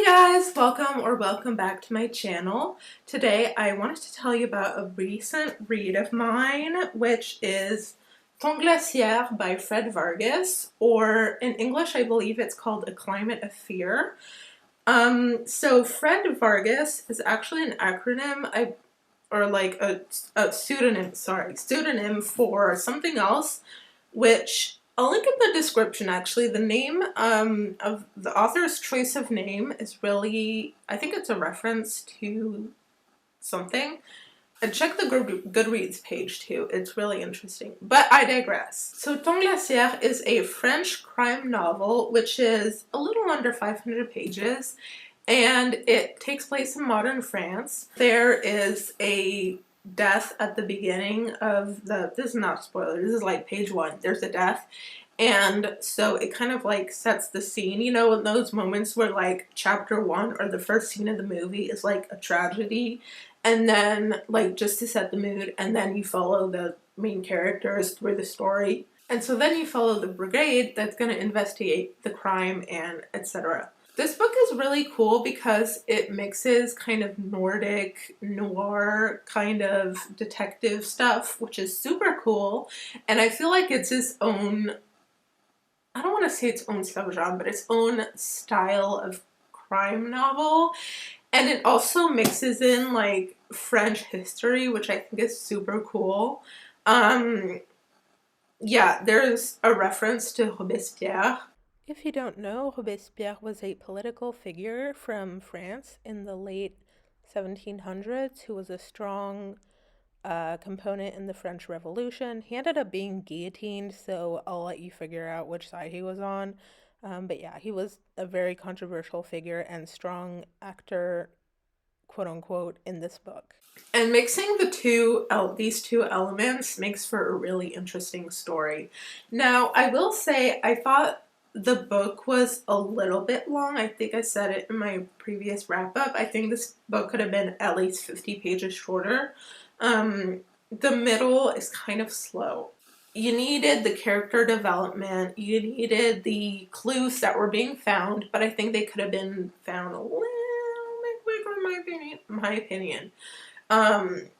guys, welcome back to my channel. Today I wanted to tell you about a recent read of mine, which is Temps Glaciaires by Fred Vargas, or in English I believe it's called A Climate of Fear. So Fred Vargas is actually an acronym, or like a pseudonym for something else, which I'll link in the description. Actually, the name of the author's choice of name is really, I think it's a reference to something. And check the Goodreads page too, it's really interesting. But I digress. So Temps Glaciaires is a French crime novel, which is a little under 500 pages, and it takes place in modern France. There is a death at the beginning of this is not a spoiler, this is like page 1, there's a death, and so it kind of like sets the scene, you know, in those moments where like chapter 1 or the first scene of the movie is like a tragedy, and then like just to set the mood, and then you follow the main characters through the story, and so then you follow the brigade that's going to investigate the crime and etc. This book is really cool because it mixes kind of Nordic, noir kind of detective stuff, which is super cool. And I feel like it's its own, I don't want to say its own subgenre, but its own style of crime novel. And it also mixes in like French history, which I think is super cool. Yeah, there's a reference to Robespierre. If you don't know, Robespierre was a political figure from France in the late 1700s who was a strong component in the French Revolution. He ended up being guillotined, so I'll let you figure out which side he was on. But yeah, he was a very controversial figure and strong actor, quote unquote, in this book. And mixing these two elements makes for a really interesting story. Now, I will say, I thought the book was a little bit long. I think I said it in my previous wrap-up. I think this book could have been at least 50 pages shorter. The middle is kind of slow. You needed the character development, you needed the clues that were being found, but I think they could have been found a little bit quicker in my opinion.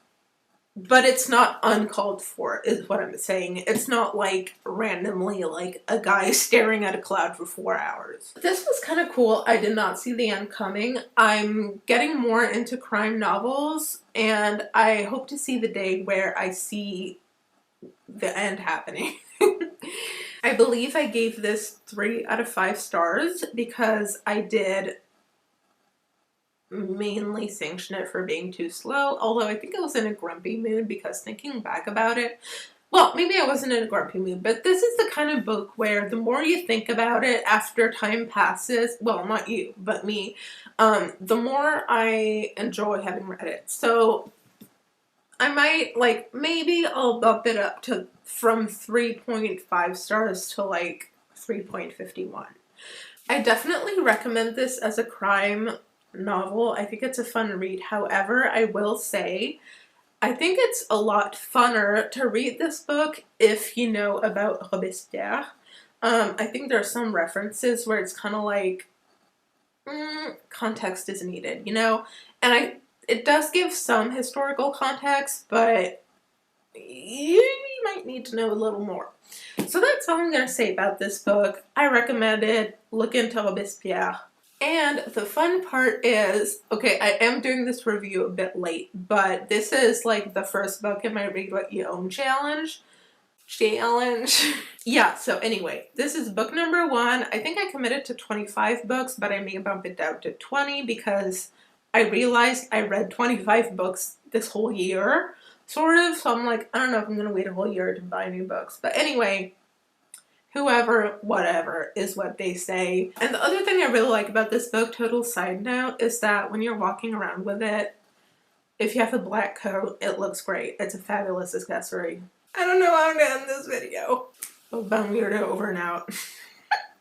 But it's not uncalled for, is what I'm saying. It's not like randomly like a guy staring at a cloud for 4 hours. This was kind of cool. I did not see the end coming. I'm getting more into crime novels, and I hope to see the day where I see the end happening. I believe I gave this 3 out of 5 stars because I did mainly sanction it for being too slow, although I think I was in a grumpy mood because thinking back about it, well, maybe I wasn't in a grumpy mood, but this is the kind of book where the more you think about it after time passes, well, not you, but me, the more I enjoy having read it. So I might, like, maybe I'll bump it up to from 3.5 stars to like 3.51. I definitely recommend this as a crime novel. I think it's a fun read. However, I will say I think it's a lot funner to read this book if you know about Robespierre. I think there are some references where it's kind of like context is needed, you know, and it does give some historical context, but you might need to know a little more. So that's all I'm going to say about this book. I recommend it. Look into Robespierre. And the fun part is, okay, I am doing this review a bit late, but this is like the first book in my Read What You Own challenge. Yeah, so anyway, this is book number 1. I think I committed to 25 books, but I may bump it down to 20 because I realized I read 25 books this whole year, sort of, so I'm like, I don't know if I'm going to wait a whole year to buy new books. But anyway, whoever, whatever, is what they say. And the other thing I really like about this book, total side note, is that when you're walking around with it, if you have a black coat, it looks great. It's a fabulous accessory. I don't know how to end this video. Oh, Bum Weirdo over and out.